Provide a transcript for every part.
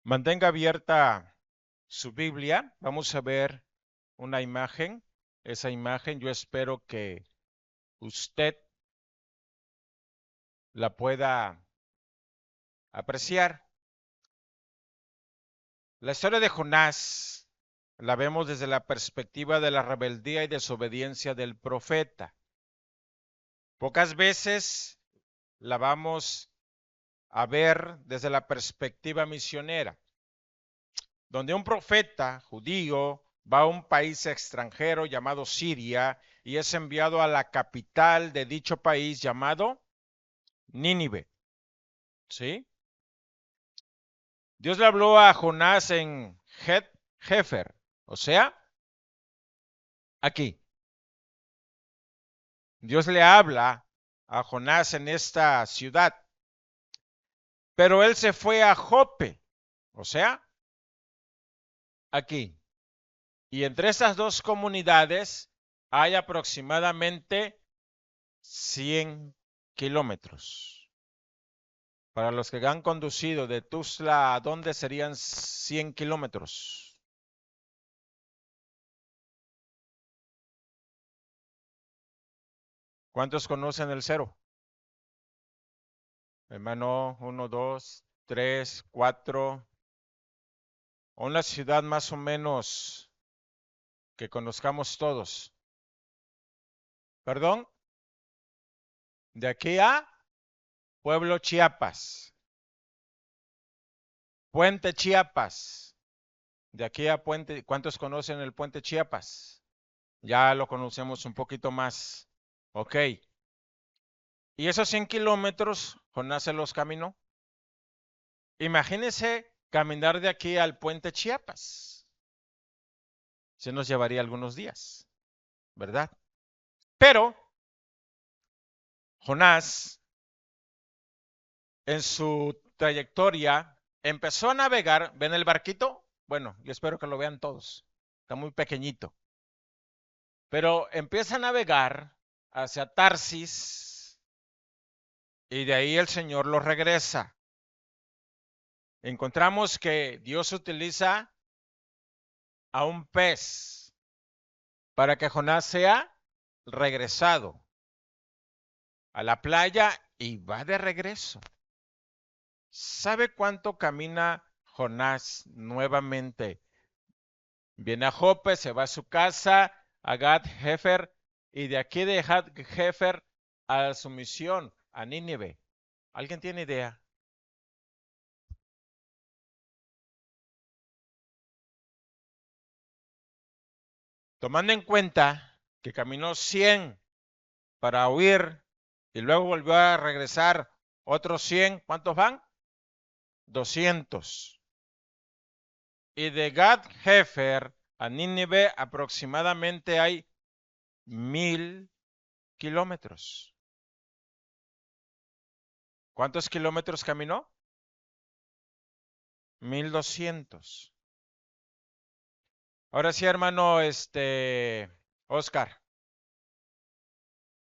Mantenga abierta su Biblia. Vamos a ver una imagen. Esa imagen yo espero que usted la pueda apreciar. La historia de Jonás la vemos desde la perspectiva de la rebeldía y desobediencia del profeta. Pocas veces la vamos a ver desde la perspectiva misionera, donde un profeta judío va a un país extranjero llamado Siria y es enviado a la capital de dicho país llamado Nínive. ¿Sí? Dios le habló a Jonás en Hefer, o sea, aquí. Dios le habla a Jonás en esta ciudad, pero él se fue a Jope, o sea, aquí. Y entre estas dos comunidades hay aproximadamente 100 kilómetros. Para los que han conducido de Tuzla a dónde serían 100 kilómetros. ¿Cuántos conocen el cero? Hermano, 1, 2, 3, 4. Una ciudad más o menos que conozcamos todos. Perdón, de aquí a Pueblo Chiapas. Puente Chiapas. De aquí a Puente, ¿cuántos conocen el Puente Chiapas? Ya lo conocemos un poquito más. Ok. Y esos 100 kilómetros, Jonás se los caminó. Imagínense caminar de aquí al Puente Chiapas. Se nos llevaría algunos días, ¿verdad? Pero Jonás, en su trayectoria, empezó a navegar. ¿Ven el barquito? Bueno, yo espero que lo vean todos. Está muy pequeñito. Pero empieza a navegar hacia Tarsis y de ahí el Señor lo regresa. Encontramos que Dios utiliza a un pez para que Jonás sea regresado a la playa y va de regreso. ¿Sabe cuánto camina Jonás nuevamente? Viene a Jope, se va a su casa, a Gad Hefer, y de aquí de Gad Hefer a su misión, a Nínive. ¿Alguien tiene idea? Tomando en cuenta que caminó 100 para huir y luego volvió a regresar otros 100, ¿cuántos van? 200. Y de Gad Hefer a Nínive aproximadamente hay 1000 kilómetros. ¿Cuántos kilómetros caminó? 1200. Ahora sí, hermano, Oscar,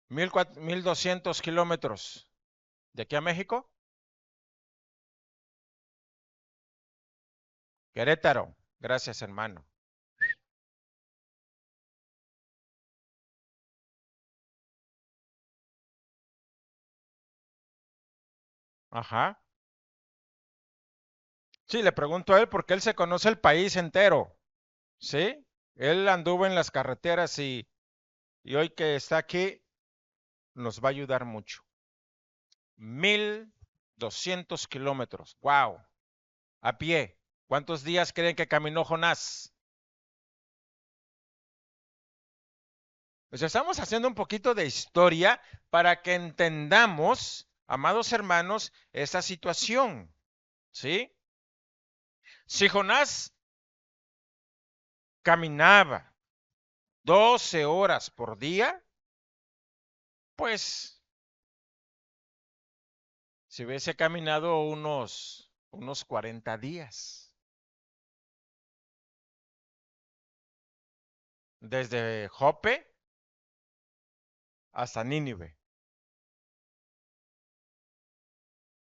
1200 kilómetros. ¿De aquí a México? Querétaro. Gracias, hermano. Ajá. Sí, le pregunto a él porque él se conoce el país entero. ¿Sí? Él anduvo en las carreteras y hoy que está aquí nos va a ayudar mucho. 1200 kilómetros. ¡Wow! A pie. ¿Cuántos días creen que caminó Jonás? Pues estamos haciendo un poquito de historia para que entendamos, amados hermanos, esta situación. ¿Sí? Si Jonás caminaba 12 horas por día, pues si hubiese caminado unos 40 días. Desde Jope hasta Nínive.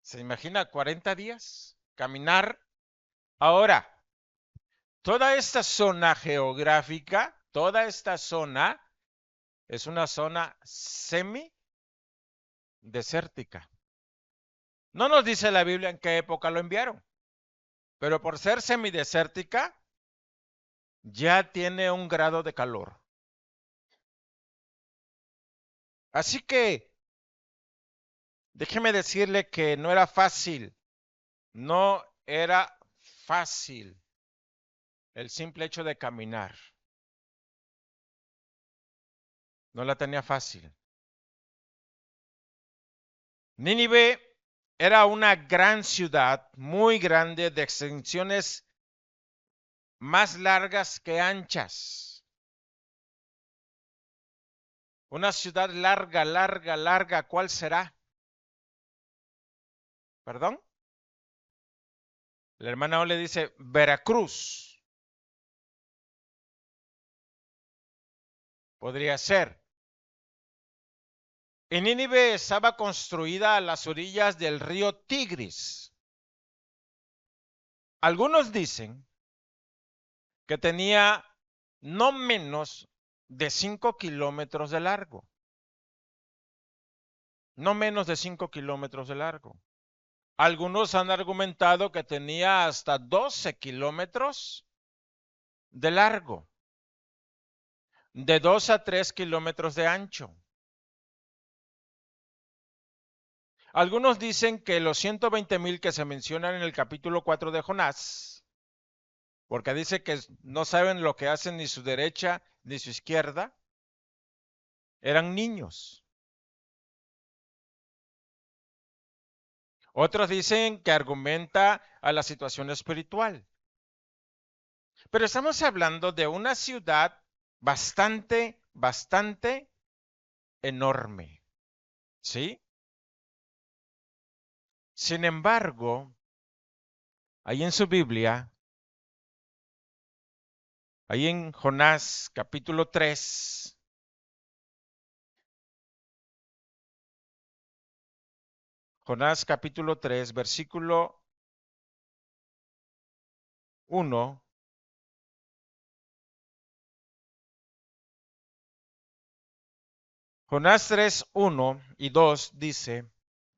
¿Se imagina 40 días? Caminar Ahora, toda esta zona geográfica, toda esta zona es una zona semidesértica. No nos dice la Biblia en qué época lo enviaron, pero por ser semidesértica, ya tiene un grado de calor. Así que déjeme decirle que no era fácil, no era fácil el simple hecho de caminar. No la tenía fácil. Nínive era una gran ciudad, muy grande, de extensiones más largas que anchas. Una ciudad larga, larga, larga, ¿cuál será? ¿Perdón? La hermana O le dice Veracruz. Podría ser. Y Nínive estaba construida a las orillas del río Tigris. Algunos dicen que tenía no menos de 5 kilómetros de largo. No menos de 5 kilómetros de largo. Algunos han argumentado que tenía hasta 12 kilómetros de largo, de 2 a 3 kilómetros de ancho. Algunos dicen que los 120,000 que se mencionan en el capítulo 4 de Jonás, porque dice que no saben lo que hacen ni su derecha ni su izquierda, eran niños. Otros dicen que argumenta a la situación espiritual. Pero estamos hablando de una ciudad bastante enorme, ¿sí? Sin embargo, ahí en su Biblia, ahí en Jonás capítulo 3, Jonás capítulo 3, versículo 1, Jonás 3, 1 y 2 dice,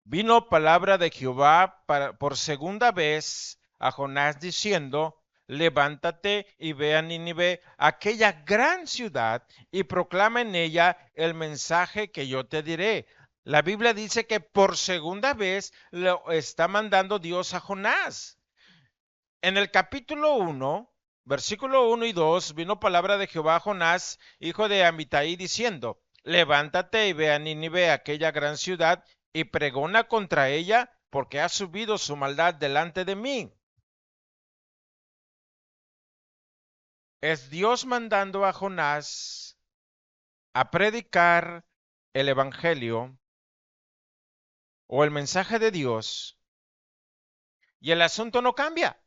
vino palabra de Jehová por segunda vez a Jonás diciendo, levántate y ve a Nínive, aquella gran ciudad, y proclama en ella el mensaje que yo te diré. La Biblia dice que por segunda vez lo está mandando Dios a Jonás. En el capítulo 1, versículo 1 y 2, vino palabra de Jehová a Jonás, hijo de Amitai, diciendo, levántate y ve a Nínive, aquella gran ciudad, y pregona contra ella, porque ha subido su maldad delante de mí. Es Dios mandando a Jonás a predicar el evangelio o el mensaje de Dios, y el asunto no cambia.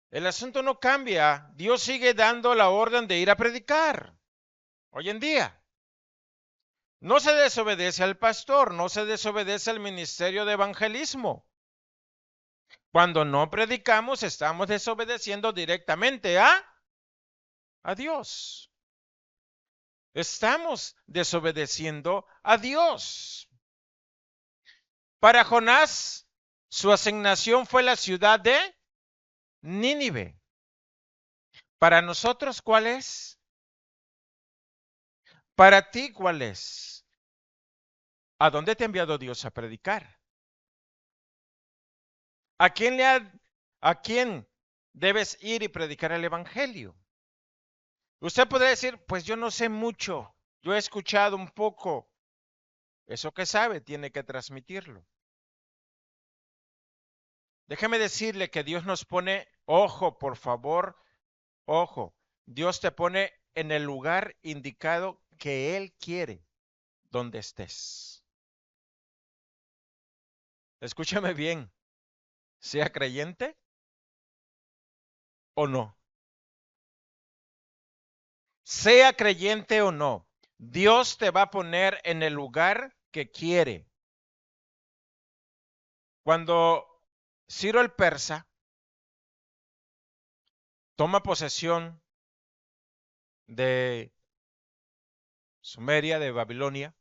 El asunto no cambia. Dios sigue dando la orden de ir a predicar hoy en día. No se desobedece al pastor, no se desobedece al ministerio de evangelismo. Cuando no predicamos, estamos desobedeciendo directamente a Dios. Estamos desobedeciendo a Dios. Para Jonás, su asignación fue la ciudad de Nínive. Para nosotros, ¿cuál es? Para ti, ¿cuál es? ¿A dónde te ha enviado Dios a predicar? ¿A quién a quién debes ir y predicar el evangelio? Usted podría decir, pues yo no sé mucho, yo he escuchado un poco. Eso que sabe tiene que transmitirlo. Déjeme decirle que Dios nos pone, ojo, por favor, ojo, Dios te pone en el lugar indicado que Él quiere, donde estés. Escúchame bien, sea creyente o no, sea creyente o no, Dios te va a poner en el lugar que quiere. Cuando Ciro el persa toma posesión de Sumeria, de Babilonia,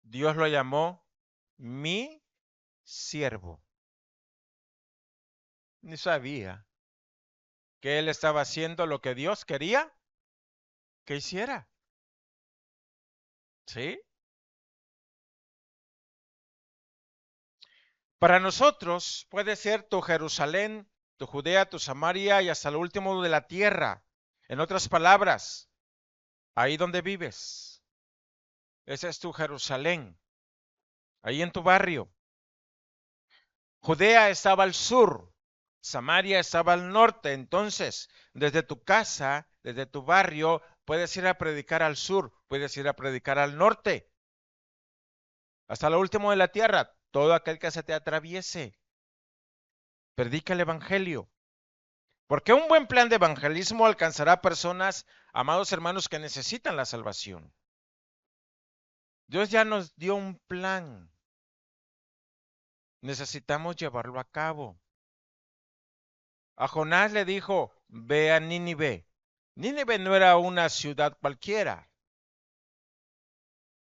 Dios lo llamó mi siervo. Ni sabía que él estaba haciendo lo que Dios quería que hiciera. ¿Sí? Para nosotros puede ser tu Jerusalén, tu Judea, tu Samaria y hasta lo último de la tierra. En otras palabras, ahí donde vives. Ese es tu Jerusalén, ahí en tu barrio. Judea estaba al sur, Samaria estaba al norte. Entonces, desde tu casa, desde tu barrio, puedes ir a predicar al sur, puedes ir a predicar al norte, hasta lo último de la tierra. Todo aquel que se te atraviese, predica el evangelio. Porque un buen plan de evangelismo alcanzará personas, amados hermanos, que necesitan la salvación. Dios ya nos dio un plan. Necesitamos llevarlo a cabo. A Jonás le dijo, ve a Nínive. Nínive no era una ciudad cualquiera.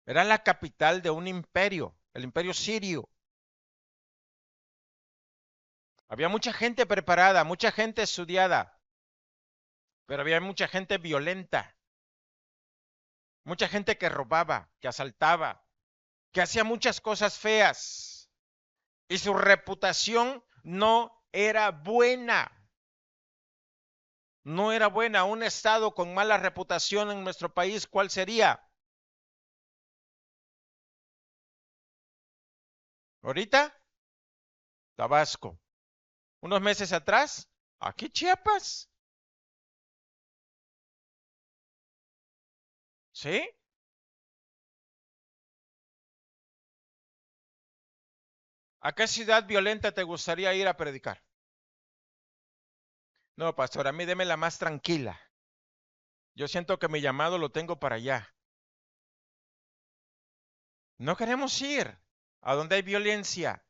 Era la capital de un imperio, el imperio sirio. Había mucha gente preparada, mucha gente estudiada, pero había mucha gente violenta, mucha gente que robaba, que asaltaba, que hacía muchas cosas feas. Y su reputación no era buena. No era buena. Un estado con mala reputación en nuestro país, ¿cuál sería? Ahorita, Tabasco. Unos meses atrás, aquí Chiapas. ¿Sí? ¿A qué ciudad violenta te gustaría ir a predicar? No, pastor, a mí deme la más tranquila. Yo siento que mi llamado lo tengo para allá. No queremos ir a donde hay violencia.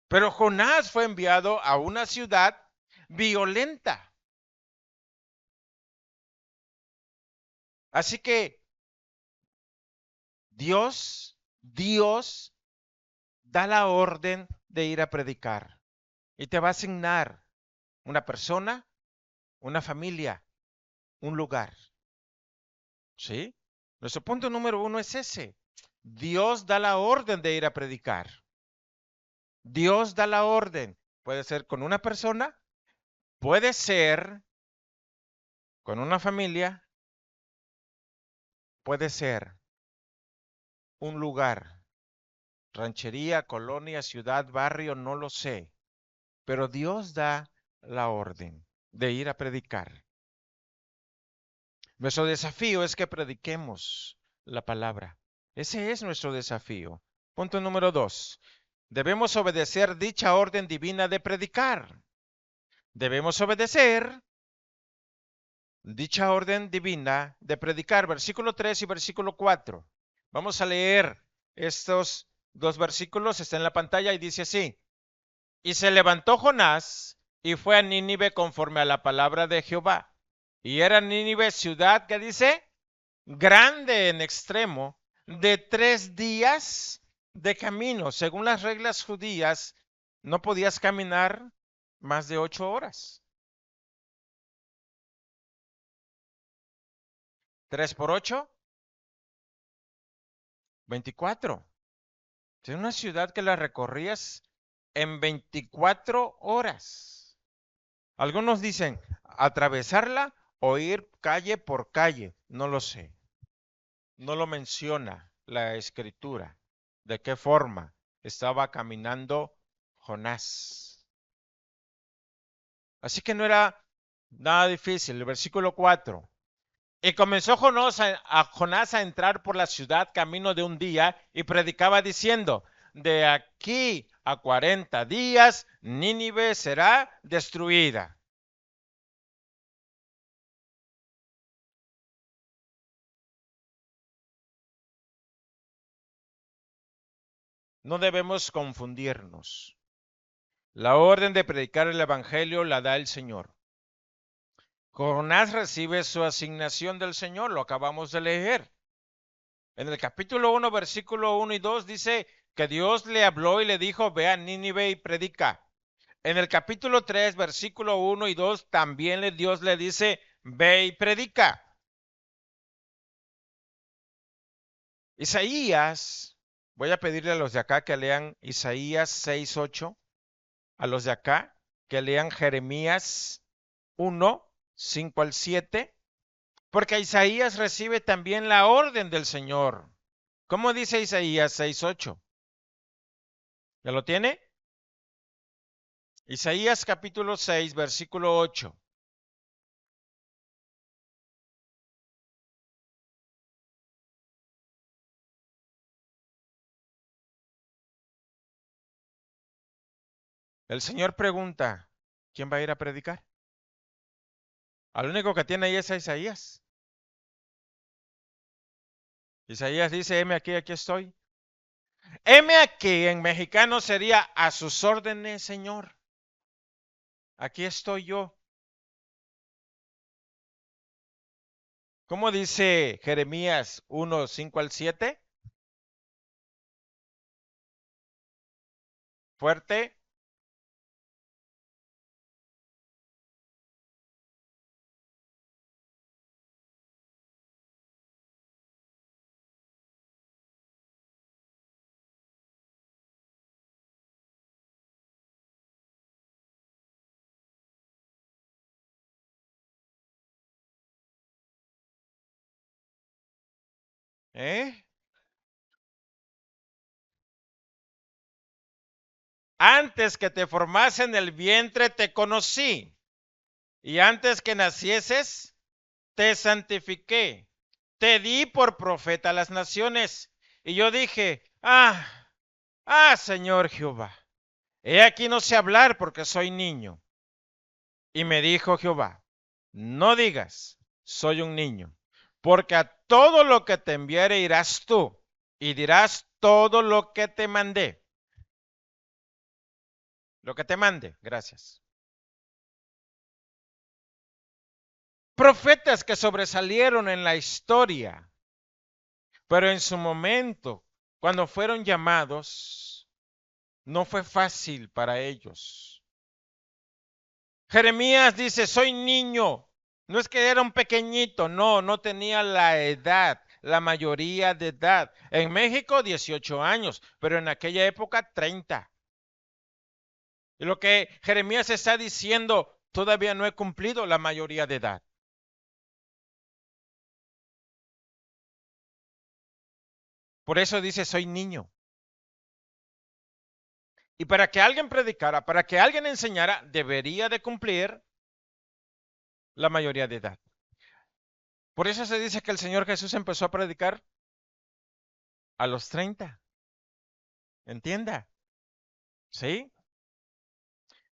Pero Jonás fue enviado a una ciudad violenta. Así que Dios da la orden de ir a predicar y te va a asignar una persona, una familia, un lugar. ¿Sí? Nuestro punto número uno es ese. Dios da la orden de ir a predicar. Dios da la orden. Puede ser con una persona, puede ser con una familia, puede ser un lugar, ranchería, colonia, ciudad, barrio, no lo sé. Pero Dios da la orden de ir a predicar. Nuestro desafío es que prediquemos la palabra. Ese es nuestro desafío. Punto número 2. Debemos obedecer dicha orden divina de predicar. Debemos obedecer dicha orden divina de predicar. Versículo 3 y versículo 4. Vamos a leer estos dos versículos. Está en la pantalla y dice así. Y se levantó Jonás y fue a Nínive conforme a la palabra de Jehová. Y era Nínive ciudad, ¿qué dice? Grande en extremo, de 3 días de camino. Según las reglas judías, no podías caminar más de 8 horas. 3 por 8, 24. Es una ciudad que la recorrías en 24 horas. Algunos dicen atravesarla o ir calle por calle. No lo sé. No lo menciona la escritura. ¿De qué forma estaba caminando Jonás? Así que no era nada difícil. El versículo 4. Y comenzó Jonás a entrar por la ciudad camino de un día y predicaba diciendo, de aquí a 40 días Nínive será destruida. No debemos confundirnos. La orden de predicar el evangelio la da el Señor. Jonás recibe su asignación del Señor, lo acabamos de leer. En el capítulo 1, versículo 1 y 2 dice que Dios le habló y le dijo, ve a Nínive y predica. En el capítulo 3, versículo 1 y 2, también Dios le dice, ve y predica. Isaías, voy a pedirle a los de acá que lean Isaías 6, 8, a los de acá que lean Jeremías 1, 5 al 7, porque Isaías recibe también la orden del Señor. ¿Cómo dice Isaías 6, 8? ¿Ya lo tiene? Isaías capítulo 6, versículo 8. El Señor pregunta, ¿quién va a ir a predicar? Al único que tiene ahí es a Isaías. Isaías dice, heme aquí, aquí estoy. Heme aquí en mexicano sería a sus órdenes, Señor. Aquí estoy yo. ¿Cómo dice Jeremías 1, 5 al 7? Fuerte. ¿Eh? Antes que te formase en el vientre te conocí, y antes que nacieses te santifiqué, te di por profeta a las naciones. Y yo dije, Señor Jehová, he aquí no sé hablar porque soy niño. Y me dijo Jehová, no digas, soy un niño, porque a todo lo que te enviare irás tú, y dirás todo lo que te mandé. Lo que te mande, gracias. Profetas que sobresalieron en la historia, pero en su momento, cuando fueron llamados, no fue fácil para ellos. Jeremías dice, soy niño. No es que era un pequeñito, no tenía la edad, la mayoría de edad. En México 18 años, pero en aquella época 30. Y lo que Jeremías está diciendo, todavía no he cumplido la mayoría de edad. Por eso dice, soy niño. Y para que alguien predicara, para que alguien enseñara, debería de cumplir la mayoría de edad. Por eso se dice que el Señor Jesús empezó a predicar a los 30. Entienda. ¿Sí?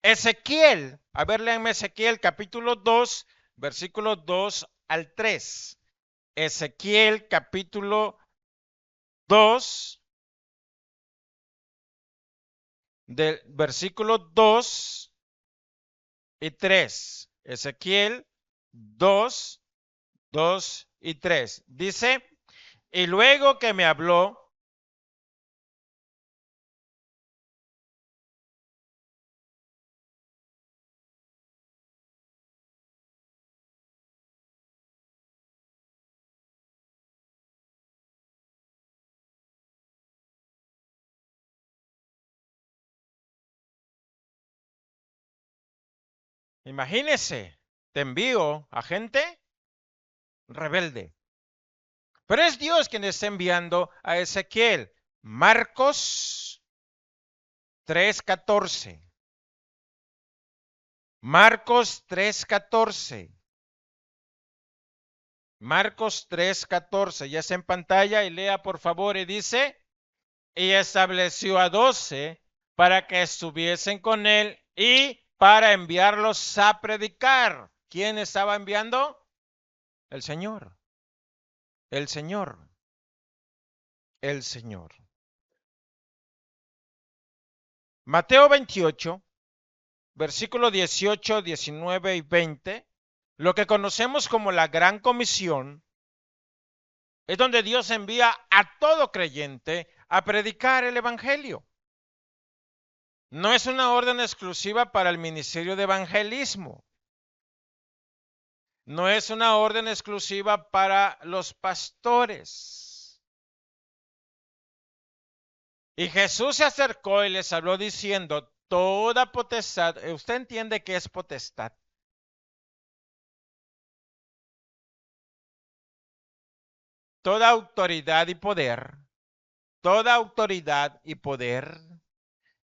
Ezequiel, a ver, léanme Ezequiel capítulo 2, versículos 2 al 3. Ezequiel capítulo 2, del versículo 2 y 3. Ezequiel 2, 2 y 3. Dice, y luego que me habló, imagínese, te envío a gente rebelde. Pero es Dios quien está enviando a Ezequiel. Marcos 3:14. Marcos 3:14. Marcos 3:14. Ya está en pantalla y lea por favor y dice, y estableció a 12 para que estuviesen con él y para enviarlos a predicar. ¿Quién estaba enviando? El Señor. El Señor. El Señor. Mateo 28, versículo 18, 19 y 20. Lo que conocemos como la Gran Comisión es donde Dios envía a todo creyente a predicar el Evangelio. No es una orden exclusiva para el ministerio de evangelismo. No es una orden exclusiva para los pastores. Y Jesús se acercó y les habló diciendo, toda potestad, ¿usted entiende qué es potestad? Toda autoridad y poder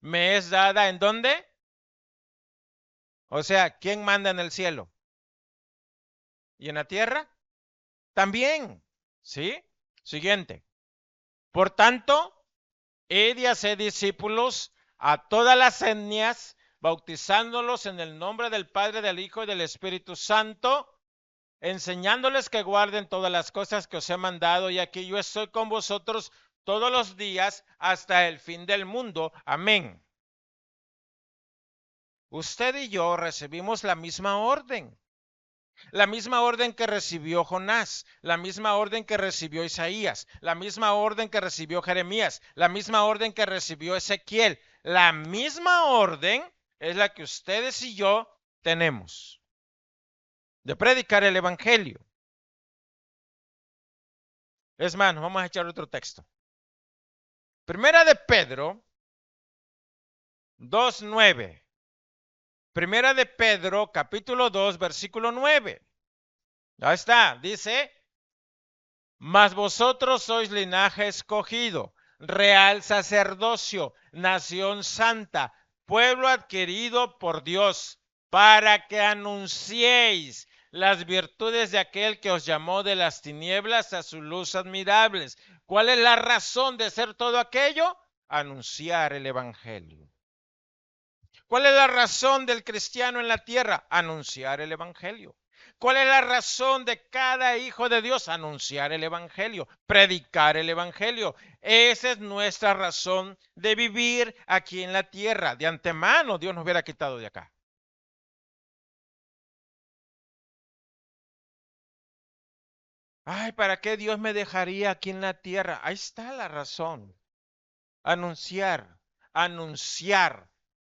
me es dada ¿en dónde? O sea, ¿quién manda en el cielo? ¿Y en la tierra? También, ¿sí? Siguiente. Por tanto, id y haced discípulos a todas las etnias, bautizándolos en el nombre del Padre, del Hijo y del Espíritu Santo, enseñándoles que guarden todas las cosas que os he mandado, y aquí yo estoy con vosotros todos los días hasta el fin del mundo. Amén. Usted y yo recibimos la misma orden. La misma orden que recibió Jonás, la misma orden que recibió Isaías, la misma orden que recibió Jeremías, la misma orden que recibió Ezequiel. La misma orden es la que ustedes y yo tenemos de predicar el Evangelio. Es más, nos vamos a echar otro texto. Primera de Pedro 2:9. Primera de Pedro, capítulo 2, versículo 9. Ahí está, dice, mas vosotros sois linaje escogido, real sacerdocio, nación santa, pueblo adquirido por Dios, para que anunciéis las virtudes de aquel que os llamó de las tinieblas a su luz admirables. ¿Cuál es la razón de ser todo aquello? Anunciar el Evangelio. ¿Cuál es la razón del cristiano en la tierra? Anunciar el Evangelio. ¿Cuál es la razón de cada hijo de Dios? Anunciar el Evangelio, predicar el Evangelio. Esa es nuestra razón de vivir aquí en la tierra. De antemano Dios nos hubiera quitado de acá. Ay, ¿para qué Dios me dejaría aquí en la tierra? Ahí está la razón. Anunciar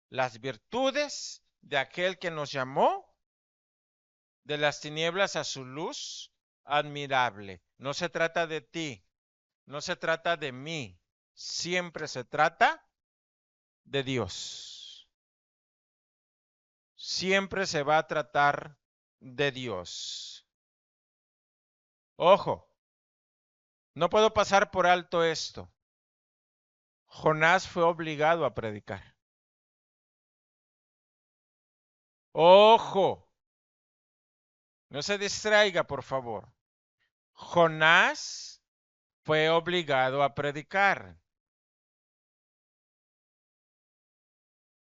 las virtudes de aquel que nos llamó de las tinieblas a su luz admirable. No se trata de ti, no se trata de mí, siempre se trata de Dios. Siempre se va a tratar de Dios. Ojo, no puedo pasar por alto esto. Jonás fue obligado a predicar. Ojo, no se distraiga, por favor. Jonás fue obligado a predicar.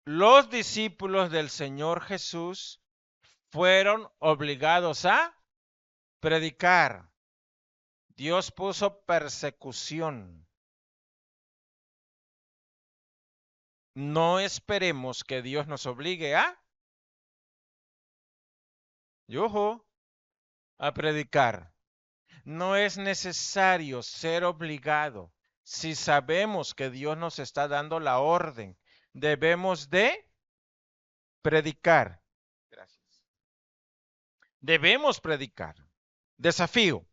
Los discípulos del Señor Jesús fueron obligados a predicar. Dios puso persecución. No esperemos que Dios nos obligue a predicar. No es necesario ser obligado. Si sabemos que Dios nos está dando la orden, debemos de predicar. Gracias. Debemos predicar. Desafío.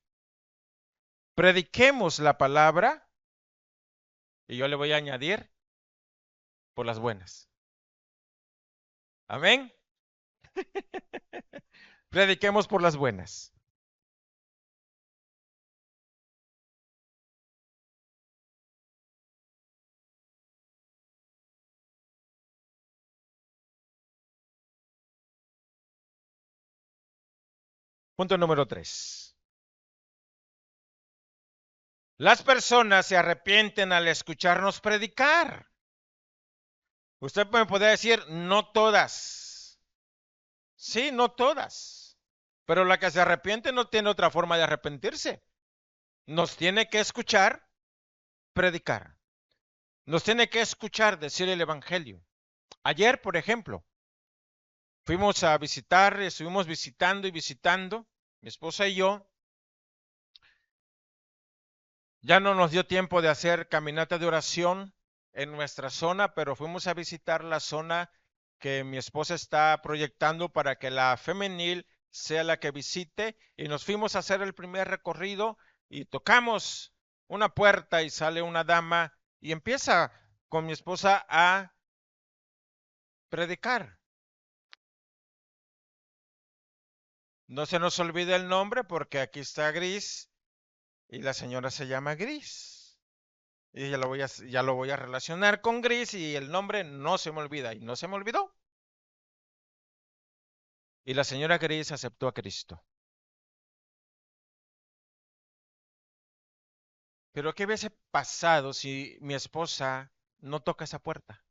Prediquemos la palabra y yo le voy a añadir por las buenas. Amén. Prediquemos por las buenas. Punto número 3. Las personas se arrepienten al escucharnos predicar. Usted me podría decir, no todas. Sí, no todas. Pero la que se arrepiente no tiene otra forma de arrepentirse. Nos tiene que escuchar predicar. Nos tiene que escuchar decir el Evangelio. Ayer, por ejemplo, Fuimos a visitar, estuvimos visitando y visitando, mi esposa y yo. Ya no nos dio tiempo de hacer caminata de oración en nuestra zona, pero fuimos a visitar la zona que mi esposa está proyectando para que la femenil sea la que visite, y nos fuimos a hacer el primer recorrido y tocamos una puerta y sale una dama y empieza con mi esposa a predicar. No se nos olvide el nombre porque aquí está Gris y la señora se llama Gris. Y ya lo voy a relacionar con Gris y el nombre no se me olvida. Y no se me olvidó. Y la señora Gris aceptó a Cristo. Pero ¿qué hubiese pasado si mi esposa no toca esa puerta?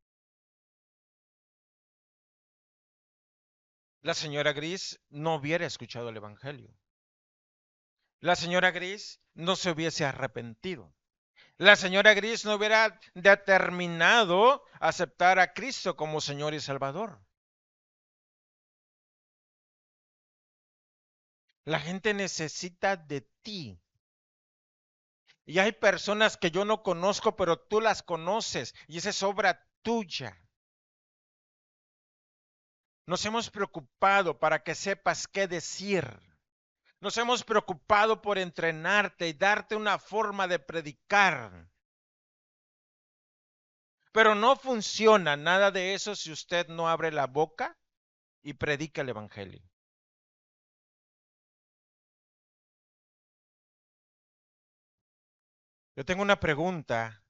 La señora Gris no hubiera escuchado el Evangelio. La señora Gris no se hubiese arrepentido. La señora Gris no hubiera determinado aceptar a Cristo como Señor y Salvador. La gente necesita de ti. Y hay personas que yo no conozco, pero tú las conoces y esa es obra tuya. Nos hemos preocupado para que sepas qué decir. Nos hemos preocupado por entrenarte y darte una forma de predicar. Pero no funciona nada de eso si usted no abre la boca y predica el Evangelio. Yo tengo una pregunta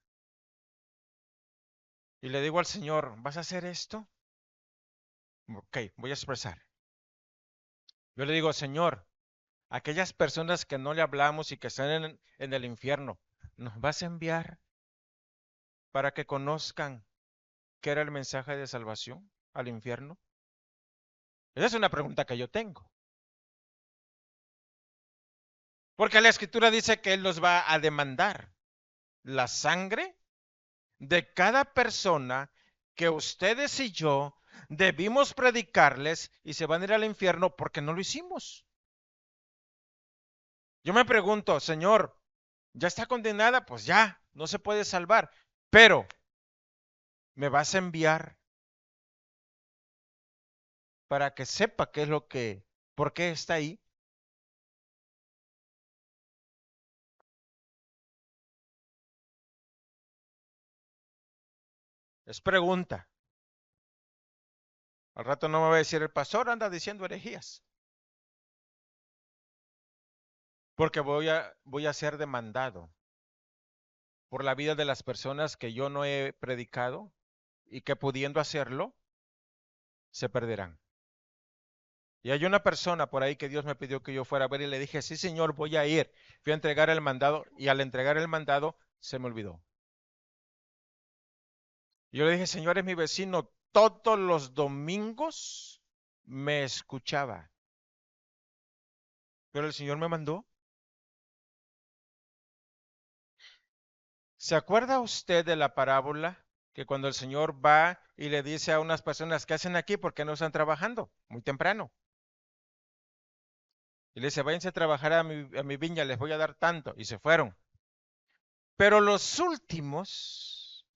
y le digo al Señor, ¿vas a hacer esto? Ok, voy a expresar. Yo le digo, Señor, aquellas personas que no le hablamos y que están en el infierno, ¿nos vas a enviar para que conozcan qué era el mensaje de salvación al infierno? Esa es una pregunta que yo tengo. Porque la escritura dice que Él nos va a demandar la sangre de cada persona que ustedes y yo debimos predicarles y se van a ir al infierno porque no lo hicimos. Yo me pregunto, Señor, ¿ya está condenada? Pues ya, no se puede salvar. Pero, ¿me vas a enviar para que sepa qué es lo que, por qué está ahí? Es pregunta. Al rato no me va a decir el pastor anda diciendo herejías, porque voy a ser demandado por la vida de las personas que yo no he predicado y que pudiendo hacerlo, se perderán. Y hay una persona por ahí que Dios me pidió que yo fuera a ver y le dije, sí, Señor, voy a ir. Fui a entregar el mandado y al entregar el mandado se me olvidó. Yo le dije, Señor, es mi vecino, todos los domingos me escuchaba, pero el Señor me mandó. ¿Se acuerda usted de la parábola que cuando el Señor va y le dice a unas personas que hacen aquí porque no están trabajando muy temprano? Y le dice, váyanse a trabajar a mi viña, les voy a dar tanto. Y se fueron. Pero los últimos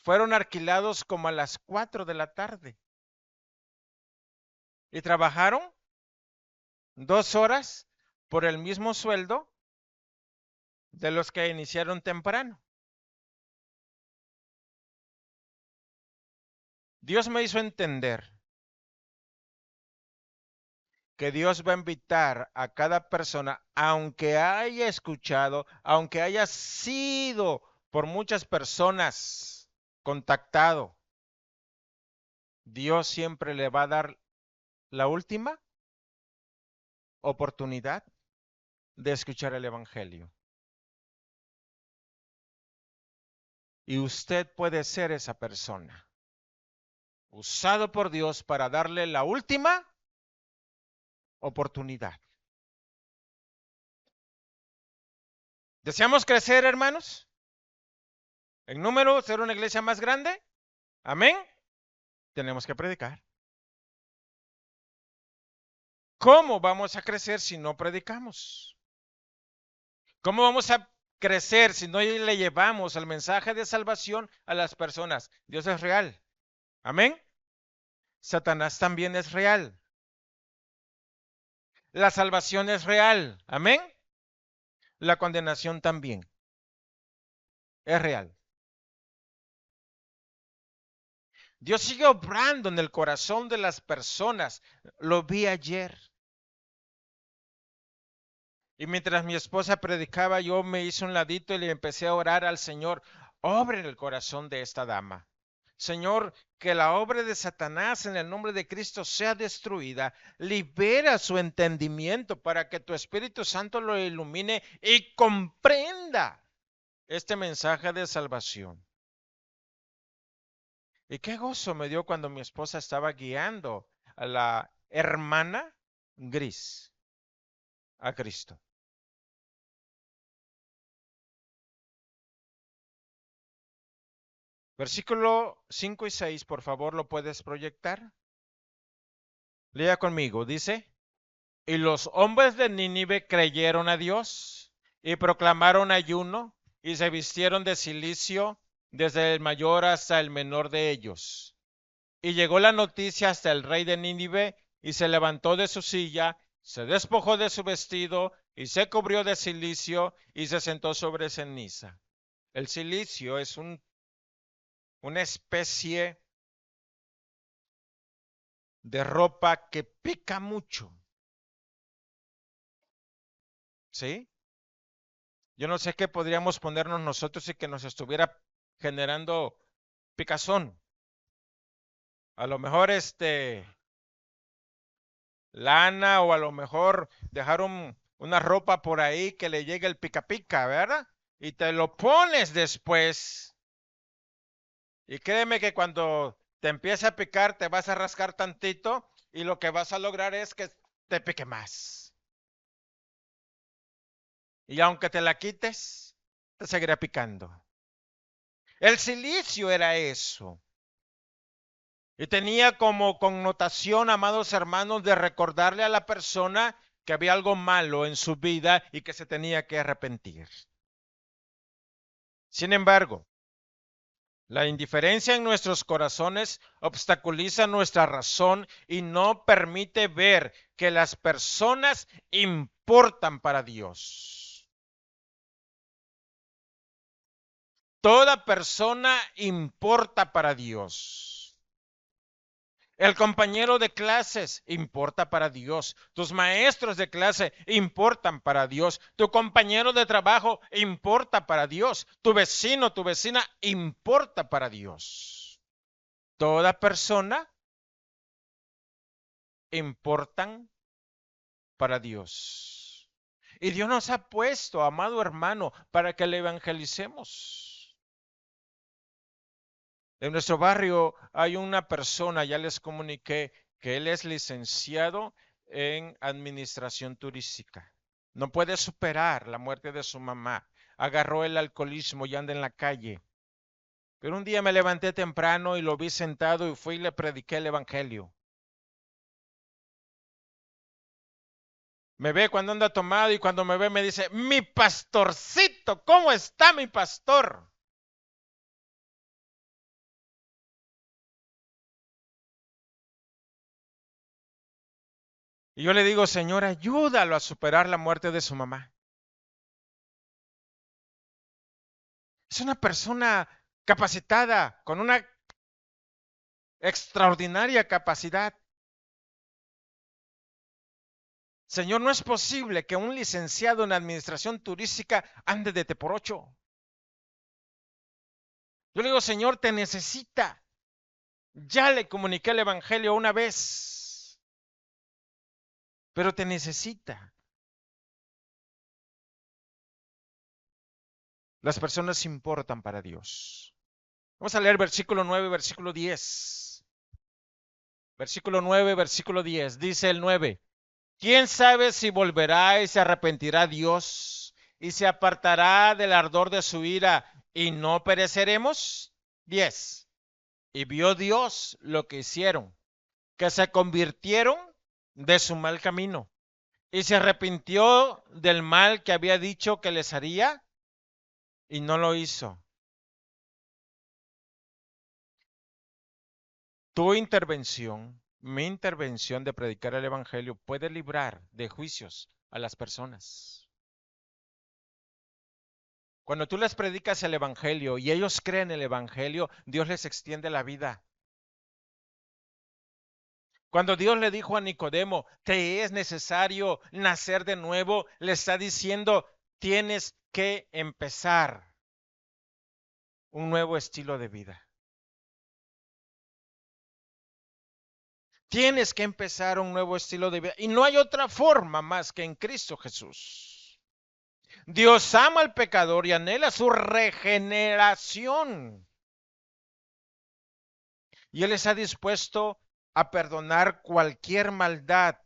fueron alquilados como a las 4 de la tarde. Y trabajaron 2 horas por el mismo sueldo de los que iniciaron temprano. Dios me hizo entender que Dios va a invitar a cada persona, aunque haya escuchado, aunque haya sido por muchas personas contactado, Dios siempre le va a dar la última oportunidad de escuchar el Evangelio. Y usted puede ser esa persona, usado por Dios para darle la última oportunidad. ¿Deseamos crecer, hermanos? En número, ser una iglesia más grande. Amén. Tenemos que predicar. ¿Cómo vamos a crecer si no predicamos? ¿Cómo vamos a crecer si no le llevamos el mensaje de salvación a las personas? Dios es real. Amén. Satanás también es real. La salvación es real. Amén. La condenación también es real. Dios sigue obrando en el corazón de las personas. Lo vi ayer. Y mientras mi esposa predicaba, yo me hice un ladito y le empecé a orar al Señor. Obra en el corazón de esta dama. Señor, que la obra de Satanás en el nombre de Cristo sea destruida. Libera su entendimiento para que tu Espíritu Santo lo ilumine y comprenda este mensaje de salvación. Y qué gozo me dio cuando mi esposa estaba guiando a la hermana Gris a Cristo. Versículo 5 y 6, por favor, ¿lo puedes proyectar? Lea conmigo, dice, y los hombres de Nínive creyeron a Dios y proclamaron ayuno y se vistieron de cilicio desde el mayor hasta el menor de ellos. Y llegó la noticia hasta el rey de Nínive y se levantó de su silla, se despojó de su vestido y se cubrió de cilicio y se sentó sobre ceniza. El cilicio es una especie de ropa que pica mucho. ¿Sí? Yo no sé qué podríamos ponernos nosotros y que nos estuviera generando picazón. A lo mejor lana o a lo mejor dejar una ropa por ahí que le llegue el pica pica, ¿verdad? Y te lo pones después. Y créeme que cuando te empieza a picar te vas a rascar tantito y lo que vas a lograr es que te pique más. Y aunque te la quites, te seguirá picando. El silicio era eso. Y tenía como connotación, amados hermanos, de recordarle a la persona que había algo malo en su vida y que se tenía que arrepentir. Sin embargo, la indiferencia en nuestros corazones obstaculiza nuestra razón y no permite ver que las personas importan para Dios. Toda persona importa para Dios. El compañero de clases importa para Dios. Tus maestros de clase importan para Dios. Tu compañero de trabajo importa para Dios. Tu vecino, tu vecina importa para Dios. Toda persona importan para Dios. Y Dios nos ha puesto, amado hermano, para que le evangelicemos. En nuestro barrio hay una persona, ya les comuniqué, que él es licenciado en administración turística. No puede superar la muerte de su mamá. Agarró el alcoholismo y anda en la calle. Pero un día me levanté temprano y lo vi sentado y fui y le prediqué el evangelio. Me ve cuando anda tomado y cuando me ve me dice, mi pastorcito, ¿cómo está mi pastor? Y yo le digo, Señor, ayúdalo a superar la muerte de su mamá. Es una persona capacitada, con una extraordinaria capacidad. Señor, no es posible que un licenciado en administración turística ande de te por ocho. Yo le digo, Señor, te necesita. Ya le comuniqué el evangelio una vez, pero te necesita. Las personas importan para Dios. Vamos a leer versículo 9, versículo 10. Versículo 9, versículo 10. Dice el 9. ¿Quién sabe si volverá y se arrepentirá Dios y se apartará del ardor de su ira y no pereceremos? 10. Y vio Dios lo que hicieron, que se convirtieron de su mal camino y se arrepintió del mal que había dicho que les haría y no lo hizo. Tu intervención, mi intervención de predicar el evangelio puede librar de juicios a las personas. Cuando tú les predicas el evangelio y ellos creen el evangelio, Dios les extiende la vida. Cuando Dios le dijo a Nicodemo, te es necesario nacer de nuevo, le está diciendo, tienes que empezar un nuevo estilo de vida. Tienes que empezar un nuevo estilo de vida. Y no hay otra forma más que en Cristo Jesús. Dios ama al pecador y anhela su regeneración. Y Él está dispuesto a perdonar cualquier maldad.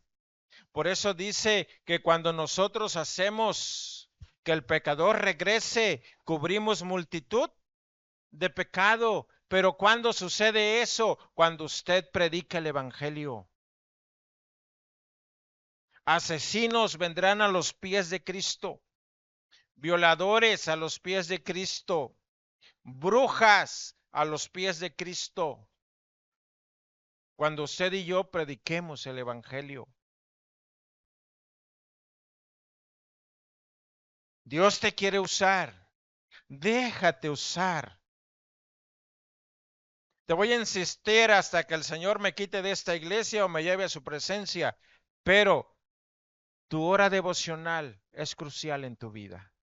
Por eso dice que cuando nosotros hacemos que el pecador regrese, cubrimos multitud de pecado. Pero ¿cuándo sucede eso? Cuando usted predica el evangelio. Asesinos vendrán a los pies de Cristo. Violadores a los pies de Cristo. Brujas a los pies de Cristo. Cuando usted y yo prediquemos el evangelio. Dios te quiere usar. Déjate usar. Te voy a insistir hasta que el Señor me quite de esta iglesia o me lleve a su presencia. Pero tu hora devocional es crucial en tu vida.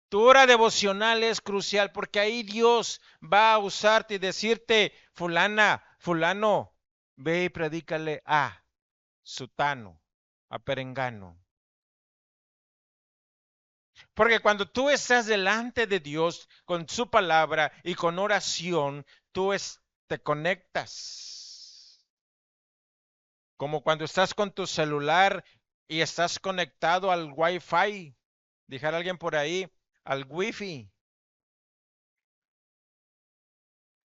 Tu hora devocional es crucial porque ahí Dios va a usarte y decirte, fulana, fulano, ve y predícale a sutano, a perengano. Porque cuando tú estás delante de Dios con su palabra y con oración, te conectas. Como cuando estás con tu celular y estás conectado al Wi-Fi. Dijera alguien por ahí, al Wi-Fi.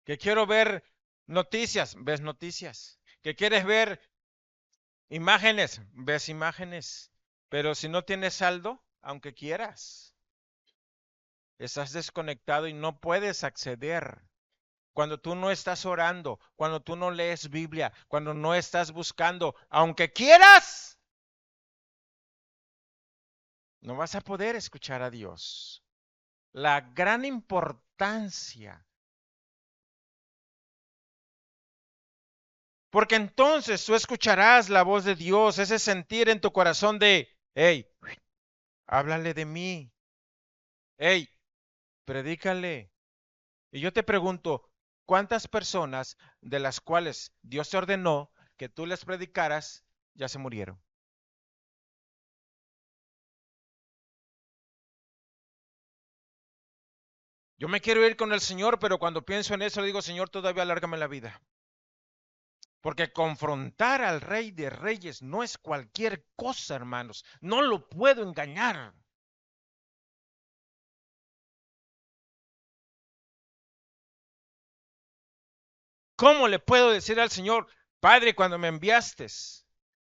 Que quiero ver noticias, ves noticias. Que quieres ver imágenes, ves imágenes. Pero si no tienes saldo, aunque quieras, estás desconectado y no puedes acceder. Cuando tú no estás orando, cuando tú no lees Biblia, cuando no estás buscando, aunque quieras, no vas a poder escuchar a Dios. La gran importancia. Porque entonces tú escucharás la voz de Dios, ese sentir en tu corazón de, hey, háblale de mí. Hey, predícale. Y yo te pregunto, ¿cuántas personas de las cuales Dios te ordenó que tú les predicaras ya se murieron? Yo me quiero ir con el Señor, pero cuando pienso en eso le digo, Señor, todavía alárgame la vida. Porque confrontar al Rey de Reyes no es cualquier cosa, hermanos. No lo puedo engañar. ¿Cómo le puedo decir al Señor, Padre, cuando me enviaste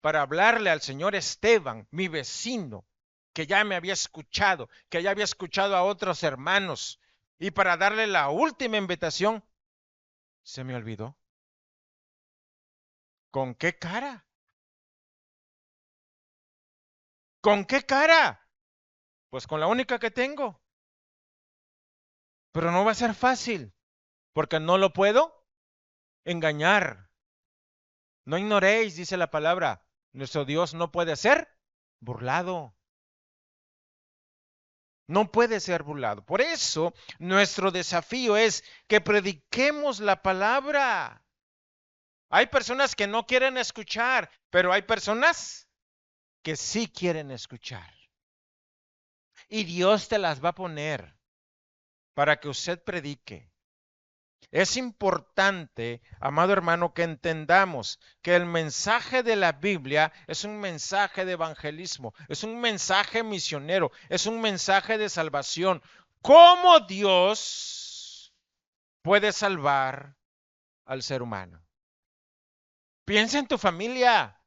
para hablarle al señor Esteban, mi vecino, que ya me había escuchado, que ya había escuchado a otros hermanos, y para darle la última invitación, se me olvidó? ¿Con qué cara? ¿Con qué cara? Pues con la única que tengo. Pero no va a ser fácil, porque no lo puedo engañar. No ignoréis, dice la palabra. Nuestro Dios no puede ser burlado. No puede ser burlado. Por eso, nuestro desafío es que prediquemos la palabra. Hay personas que no quieren escuchar, pero hay personas que sí quieren escuchar. Y Dios te las va a poner para que usted predique. Es importante, amado hermano, que entendamos que el mensaje de la Biblia es un mensaje de evangelismo, es un mensaje misionero, es un mensaje de salvación. ¿Cómo Dios puede salvar al ser humano? Piensa en tu familia,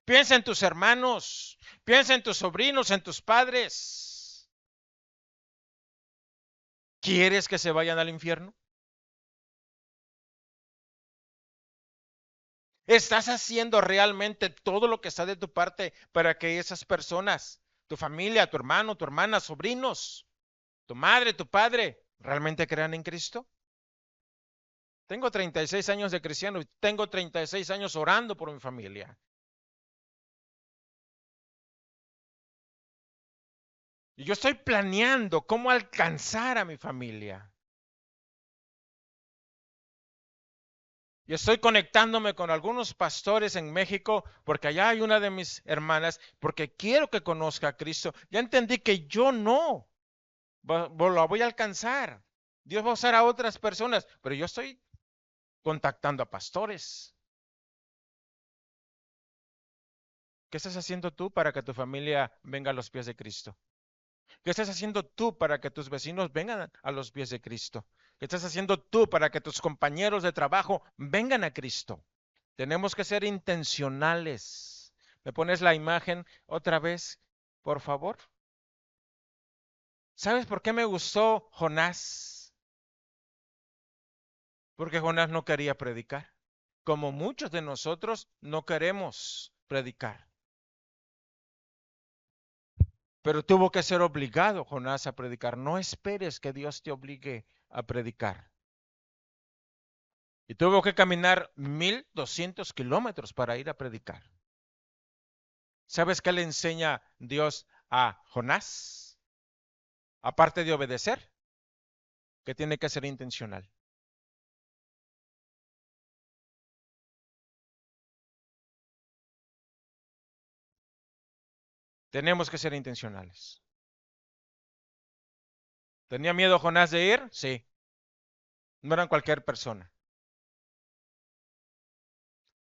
piensa en tus hermanos, piensa en tus sobrinos, en tus padres. ¿Quieres que se vayan al infierno? ¿Estás haciendo realmente todo lo que está de tu parte para que esas personas, tu familia, tu hermano, tu hermana, sobrinos, tu madre, tu padre, realmente crean en Cristo? Tengo 36 años de cristiano y tengo 36 años orando por mi familia. Y yo estoy planeando cómo alcanzar a mi familia. Y estoy conectándome con algunos pastores en México porque allá hay una de mis hermanas, porque quiero que conozca a Cristo. Ya entendí que yo no lo voy a alcanzar. Dios va a usar a otras personas, pero yo estoy contactando a pastores. ¿Qué estás haciendo tú para que tu familia venga a los pies de Cristo? ¿Qué estás haciendo tú para que tus vecinos vengan a los pies de Cristo? ¿Qué estás haciendo tú para que tus compañeros de trabajo vengan a Cristo? Tenemos que ser intencionales. ¿Me pones la imagen otra vez, por favor? ¿Sabes por qué me gustó Jonás? Porque Jonás no quería predicar. Como muchos de nosotros no queremos predicar. Pero tuvo que ser obligado Jonás a predicar. No esperes que Dios te obligue a predicar. Y tuvo que caminar 1200 kilómetros para ir a predicar. ¿Sabes qué le enseña Dios a Jonás? Aparte de obedecer, que tiene que ser intencional. Tenemos que ser intencionales. ¿Tenía miedo Jonás de ir? Sí. No eran cualquier persona.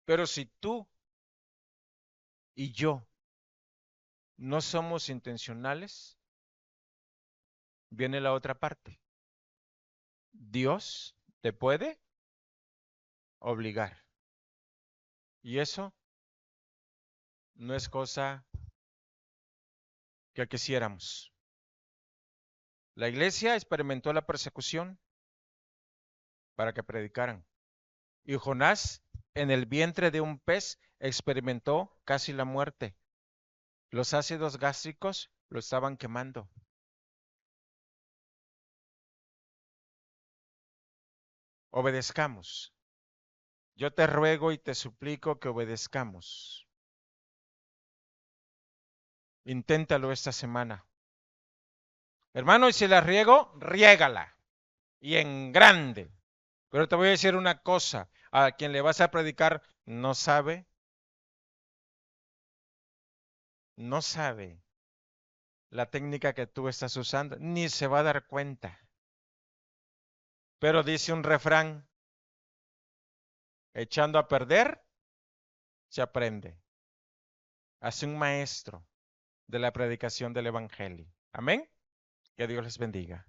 Pero si tú y yo no somos intencionales, viene la otra parte. Dios te puede obligar. Y eso no es cosa que quisiéramos. La iglesia experimentó la persecución para que predicaran. Y Jonás, en el vientre de un pez, experimentó casi la muerte. Los ácidos gástricos lo estaban quemando. Obedezcamos. Yo te ruego y te suplico que obedezcamos. Inténtalo esta semana. Hermano, y si la riego, riégala. Y en grande. Pero te voy a decir una cosa. A quien le vas a predicar no sabe la técnica que tú estás usando, ni se va a dar cuenta. Pero dice un refrán, echando a perder, se aprende. Hace un maestro de la predicación del Evangelio. Amén. Que Dios les bendiga.